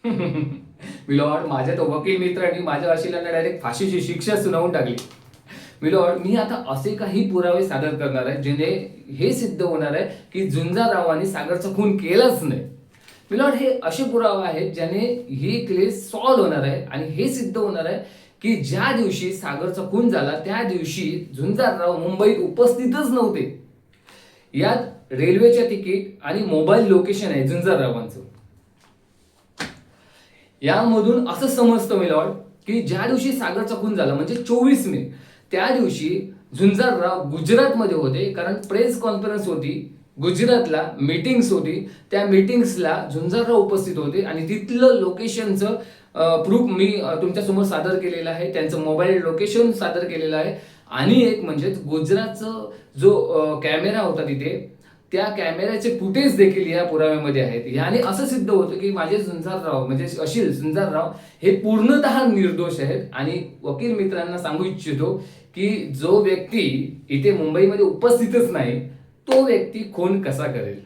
Milord, माझ्या तो वकील मित्रांनी माझ्या वकिलांना डायरेक्ट फाशीची शिक्षा सुनावून टाकली. मिलॉर्ड, मी आता असे काही पुरावे सादर करणार आहे जेणे हे सिद्ध होणार आहे की झुंजाररावांनी सागरचा खून केलाच नाही. मिलॉर्ड, हे असे पुरावे आहेत ज्याने ही केस सॉल्व्ह होणार आहे आणि हे सिद्ध होणार आहे की ज्या दिवशी सागरचा खून झाला त्या दिवशी झुंजारराव मुंबईत उपस्थितच नव्हते. यात रेल्वेच्या तिकीट आणि मोबाईल लोकेशन आहे झुंजाररावांचं. यामधून असं समजतं मिलॉर्ड की ज्या दिवशी सागरचा खून झाला म्हणजे 24 मे, त्या दिवशी झुंजारराव गुजरातमध्ये होते, कारण प्रेस कॉन्फरन्स होती गुजरातला, मीटिंग्स होती. त्या मीटिंग्सला झुंजारराव उपस्थित होते आणि तिथलं लोकेशनचं प्रूफ मी तुमच्या समोर सादर केलेलं आहे. त्यांचं मोबाईल लोकेशन सादर केलेलं आहे. आणि एक म्हणजे गुजरातचं जो कॅमेरा होता तिथे, त्या कॅमेऱ्याचे फुटेज देखील या पुराव्यामध्ये आहेत. याने असं सिद्ध होतं की माझे झुंजारराव म्हणजे अशील झुंजारराव हे पूर्णतः निर्दोष आहेत. आणि वकील मित्रांना सांगू इच्छितो की जो व्यक्ती इथे मुंबईमध्ये उपस्थितच नाही तो व्यक्ती खून कसा करेल.